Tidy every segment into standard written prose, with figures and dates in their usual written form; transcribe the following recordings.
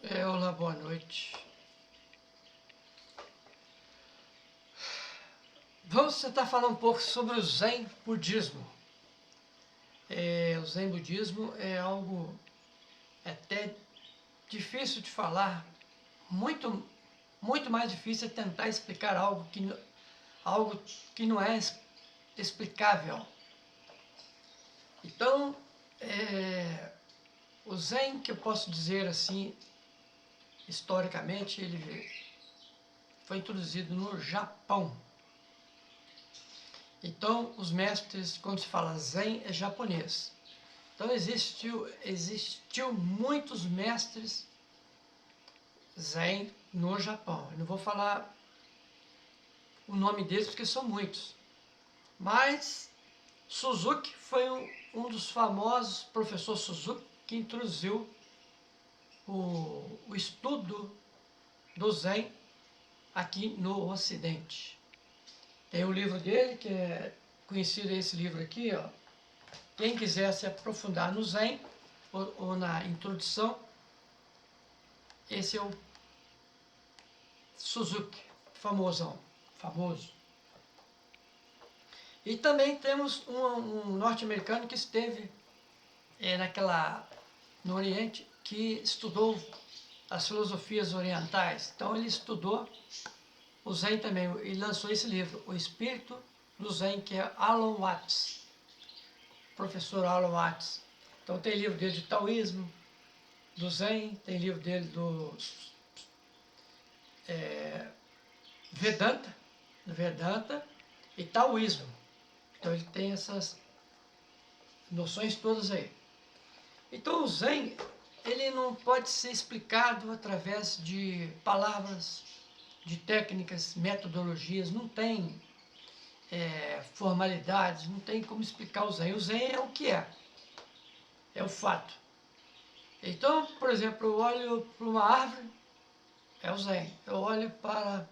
Olá, boa noite. Vamos tentar falar um pouco sobre o Zen Budismo. O Zen Budismo é algo até difícil de falar, muito mais difícil é tentar explicar algo que não é explicável. Então, o Zen, que eu posso dizer assim, historicamente, ele foi introduzido no Japão. Então, os mestres, quando se fala Zen, é japonês. Então, existiu muitos mestres Zen no Japão. Eu não vou falar o nome deles porque são muitos. Mas Suzuki foi um dos famosos, professor Suzuki, que introduziu o estudo do Zen aqui no Ocidente. Tem o livro dele, que é conhecido esse livro aqui, ó. Quem quiser se aprofundar no Zen, ou na introdução, esse é o Suzuki, famoso. E também temos um norte-americano que esteve no Oriente, que estudou as filosofias orientais. Então ele estudou o Zen também, e lançou esse livro, O Espírito do Zen, que é Alan Watts, professor Alan Watts. Então tem livro dele de taoísmo, do Zen, tem livro dele do Vedanta e taoísmo. Então ele tem essas noções todas aí. Então o Zen, ele não pode ser explicado através de palavras, de técnicas, metodologias, não tem formalidades, não tem como explicar o Zen. O Zen é o que é o fato. Então, por exemplo, eu olho para uma árvore, é o Zen. Eu olho para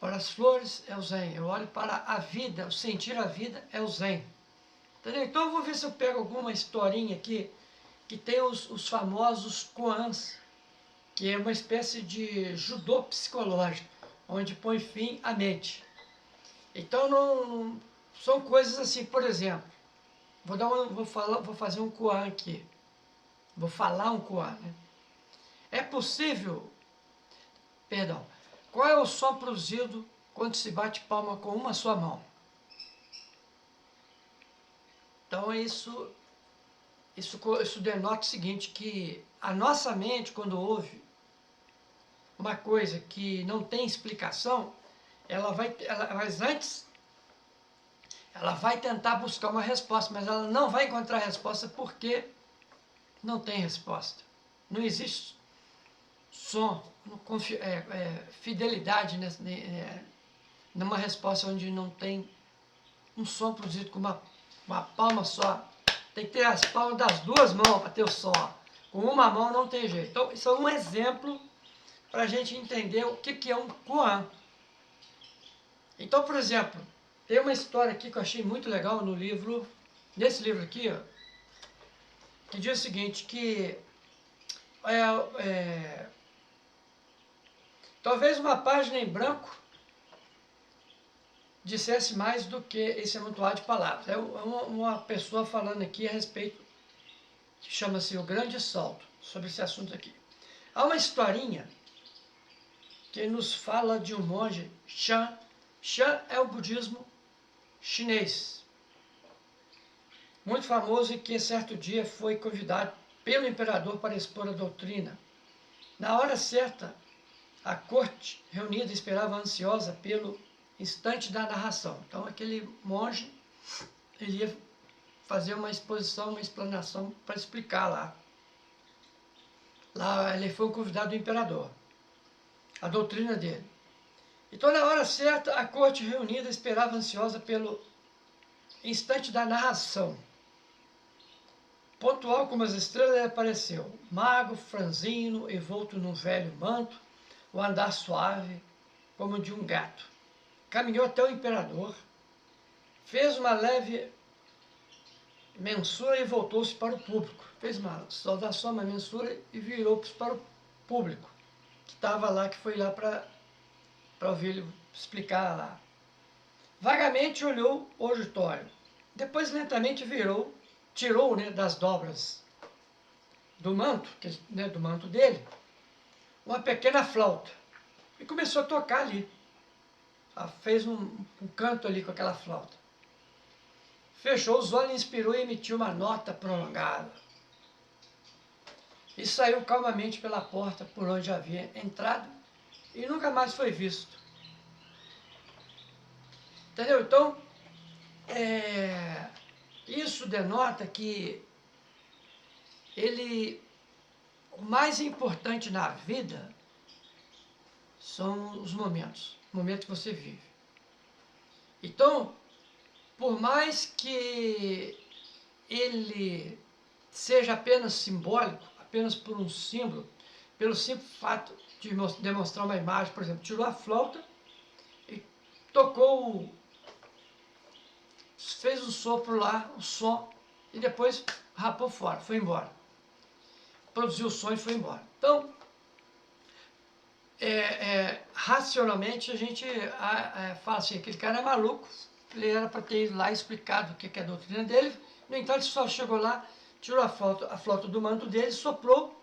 as flores, é o Zen. Eu olho para a vida, o sentir a vida, é o Zen. Entendeu? Então eu vou ver se eu pego alguma historinha aqui, que tem os famosos koans, que é uma espécie de judô psicológico, onde põe fim à mente. Então não são coisas assim, por exemplo, vou fazer um koan aqui. Vou falar um koan, né? É possível, qual é o som produzido quando se bate palma com uma só mão? Então isso denota o seguinte, que a nossa mente, quando ouve uma coisa que não tem explicação, mas antes ela vai tentar buscar uma resposta, mas ela não vai encontrar a resposta porque não tem resposta. Não existe som, fidelidade numa resposta onde não tem um som produzido com uma palma só. Tem que ter as palmas das duas mãos para ter o som. Com uma mão não tem jeito. Então, isso é um exemplo para a gente entender o que é um koan. Então, por exemplo, tem uma história aqui que eu achei muito legal nesse livro aqui, ó, que diz o seguinte, que talvez uma página em branco dissesse mais do que esse amontoado de palavras. É uma pessoa falando aqui a respeito, que chama-se O Grande Salto, sobre esse assunto aqui. Há uma historinha que nos fala de um monge, Shan. Shan é o budismo chinês, muito famoso, e que certo dia foi convidado pelo imperador para expor a doutrina. Na hora certa, a corte reunida esperava ansiosa pelo instante da narração. Então aquele monge, ele ia fazer uma exposição, uma explanação para explicar lá. Lá ele foi um convidado do imperador, a doutrina dele. Então na hora certa, a corte reunida esperava ansiosa pelo instante da narração. Pontual como as estrelas, ele apareceu, magro, franzino, envolto num velho manto, o andar suave, como de um gato. Caminhou até o imperador, fez uma leve mensura e voltou-se para o público. Fez uma saudação, uma mensura e virou-se para o público, que estava lá, que foi lá para ouvir ele explicar lá. Vagamente olhou o auditório. Depois lentamente virou, tirou, né, das dobras do manto, né, do manto dele, uma pequena flauta. E começou a tocar ali. Fez um canto ali com aquela flauta. Fechou os olhos, inspirou e emitiu uma nota prolongada. E saiu calmamente pela porta por onde havia entrado e nunca mais foi visto. Entendeu? Então, isso denota que o mais importante na vida são os momentos que você vive. Então, por mais que ele seja apenas simbólico, apenas por um símbolo, pelo simples fato de demonstrar uma imagem, por exemplo, tirou a flauta e tocou, fez um sopro lá, um som, e depois rapou fora, foi embora. Produziu o som e foi embora. Então, racionalmente a gente fala assim, aquele cara é maluco, ele era para ter ido lá explicado o que é a doutrina dele, no entanto ele só chegou lá, tirou a flauta do manto dele, soprou,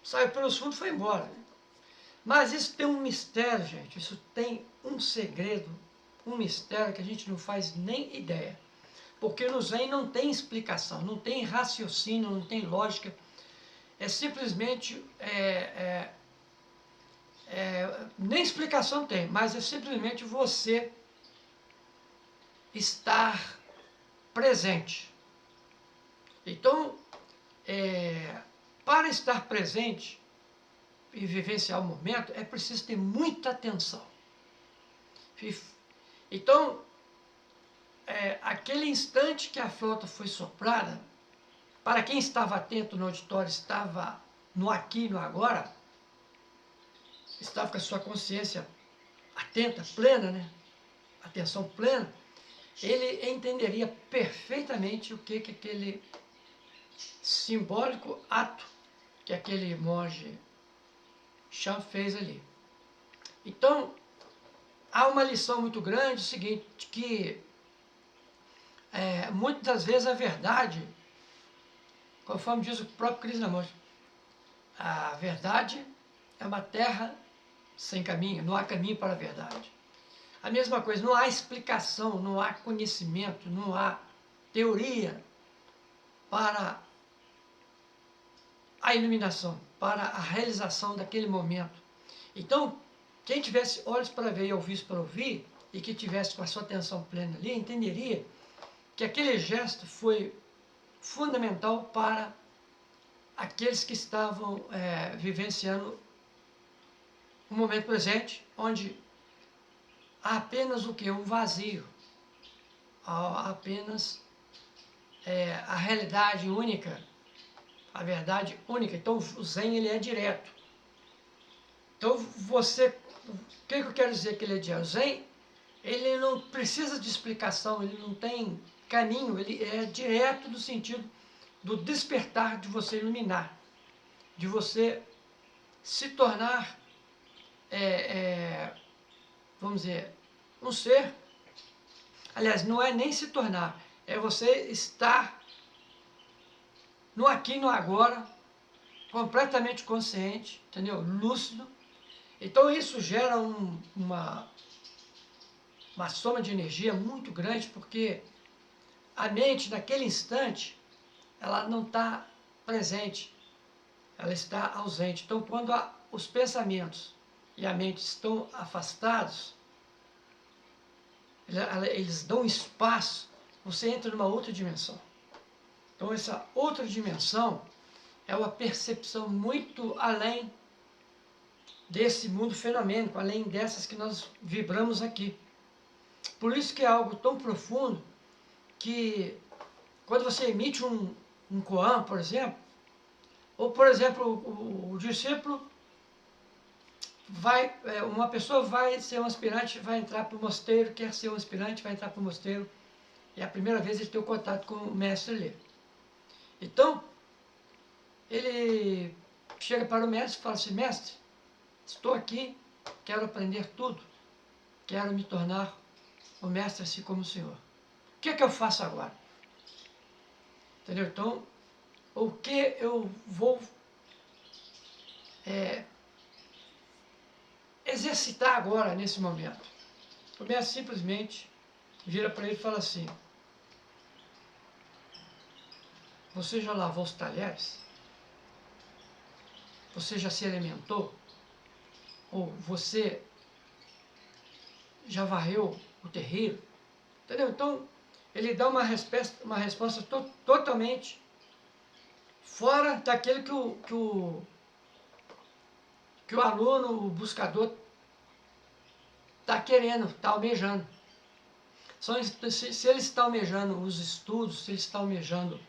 saiu pelos fundos e foi embora. Mas isso tem um mistério, gente, isso tem um segredo, um mistério que a gente não faz nem ideia. Porque no Zen não tem explicação, não tem raciocínio, não tem lógica, é simplesmente nem explicação tem, mas é simplesmente você estar presente. Então, para estar presente e vivenciar o momento, é preciso ter muita atenção. Então, aquele instante que a flauta foi soprada, para quem estava atento no auditório, estava no aqui e no agora, estava com a sua consciência atenta, plena, né? Atenção plena, ele entenderia perfeitamente o que aquele simbólico ato que aquele monge Chan fez ali. Então, há uma lição muito grande, o seguinte, que muitas das vezes a verdade, conforme diz o próprio Krishnamurti, a verdade é uma terra sem caminho, não há caminho para a verdade. A mesma coisa, não há explicação, não há conhecimento, não há teoria para a iluminação, para a realização daquele momento. Então, quem tivesse olhos para ver e ouvidos para ouvir, e que tivesse com a sua atenção plena ali, entenderia que aquele gesto foi fundamental para aqueles que estavam vivenciando o momento presente, onde há apenas o que? Um vazio. Há apenas a realidade única, a verdade única. Então o Zen ele é direto. Então o que eu quero dizer que ele é direto? O Zen, ele não precisa de explicação, ele não tem caminho, ele é direto no sentido do despertar, de você iluminar, de você se tornar, vamos dizer, um ser. Aliás, não é nem se tornar, é você estar no aqui e no agora, completamente consciente, entendeu? Lúcido. Então isso gera uma soma de energia muito grande, porque a mente, naquele instante, ela não está presente, ela está ausente. Então, quando os pensamentos e a mente estão afastados, eles dão espaço, você entra numa outra dimensão. Então, essa outra dimensão é uma percepção muito além desse mundo fenomênico, além dessas que nós vibramos aqui. Por isso que é algo tão profundo que, quando você emite um koan, por exemplo, ou, por exemplo, o discípulo uma pessoa vai ser um aspirante, vai entrar para o mosteiro, quer ser um aspirante, vai entrar para o mosteiro, É a primeira vez que ele tem o contato com o mestre ali. Então, ele chega para o mestre e fala assim, mestre, estou aqui, quero aprender tudo, quero me tornar o mestre assim como o senhor. O que é que eu faço agora? Entendeu? Então, o que eu vou exercitar agora, nesse momento? O mestre simplesmente vira para ele e fala assim, você já lavou os talheres? Você já se alimentou? Ou você já varreu o terreiro? Entendeu? Então, ele dá uma resposta totalmente fora daquilo que o aluno, o buscador, está querendo, está almejando. Se ele está almejando os estudos, se ele está almejando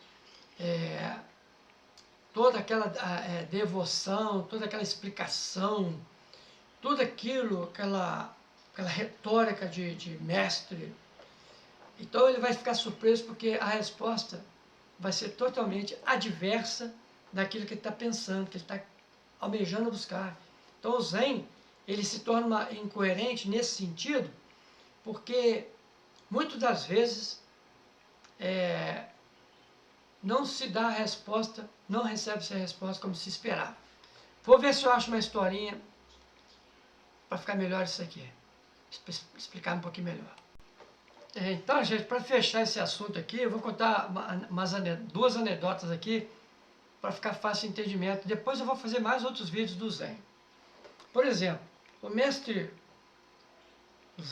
toda aquela devoção, toda aquela explicação, tudo aquilo, aquela retórica de mestre, então ele vai ficar surpreso porque a resposta vai ser totalmente adversa daquilo que ele está pensando, que ele está almejando buscar. Então o Zen, ele se torna incoerente nesse sentido, porque muitas das vezes não se dá a resposta, não recebe-se a resposta como se esperava. Vou ver se eu acho uma historinha para ficar melhor isso aqui, explicar um pouquinho melhor. Então, gente, para fechar esse assunto aqui, eu vou contar duas anedotas aqui para ficar fácil o entendimento. Depois eu vou fazer mais outros vídeos do Zen. Por exemplo, o mestre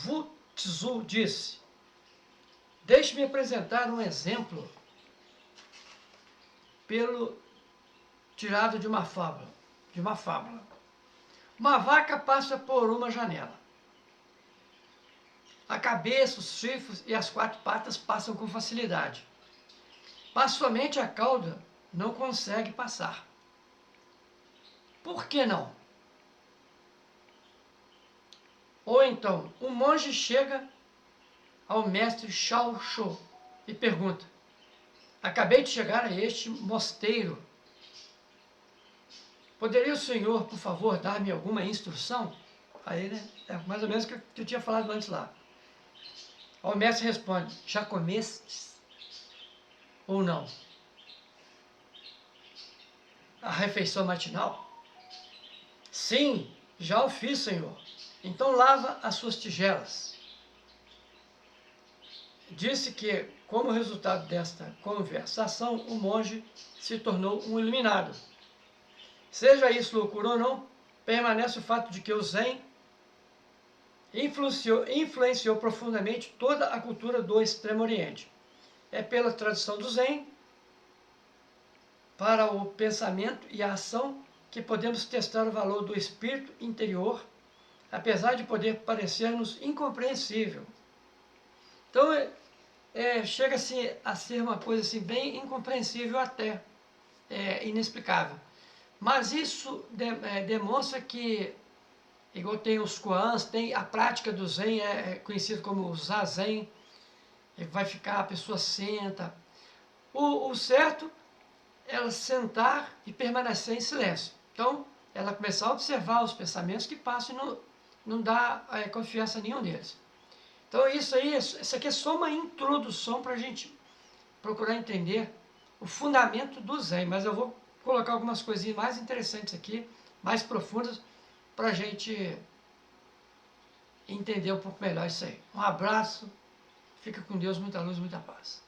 Wu Tzu disse, deixe-me apresentar um exemplo tirado de uma fábula. Uma vaca passa por uma janela. A cabeça, os chifres e as quatro patas passam com facilidade. Mas somente a cauda não consegue passar. Por que não? Ou então, um monge chega ao mestre Shao Shou e pergunta, acabei de chegar a este mosteiro. Poderia o senhor, por favor, dar-me alguma instrução? Aí, né? É mais ou menos o que eu tinha falado antes lá. O mestre responde, já comestes ou não? A refeição matinal? Sim, já o fiz, senhor. Então lava as suas tigelas. Disse que, como resultado desta conversação, o monge se tornou um iluminado. Seja isso loucura ou não, permanece o fato de que o Zen influenciou profundamente toda a cultura do Extremo Oriente. É pela tradição do Zen, para o pensamento e a ação, que podemos testar o valor do espírito interior, apesar de poder parecer-nos incompreensível. Então, chega assim, a ser uma coisa assim, bem incompreensível até, inexplicável. Mas isso demonstra que, igual tem os koans, tem a prática do Zen, é conhecido como Zazen, vai ficar, a pessoa senta. O certo é ela sentar e permanecer em silêncio. Então, ela começar a observar os pensamentos que passam e não dá confiança a nenhum deles. Então, isso aqui é só uma introdução para a gente procurar entender o fundamento do Zen, mas eu vou colocar algumas coisinhas mais interessantes aqui, mais profundas, para a gente entender um pouco melhor isso aí. Um abraço, fica com Deus, muita luz, muita paz.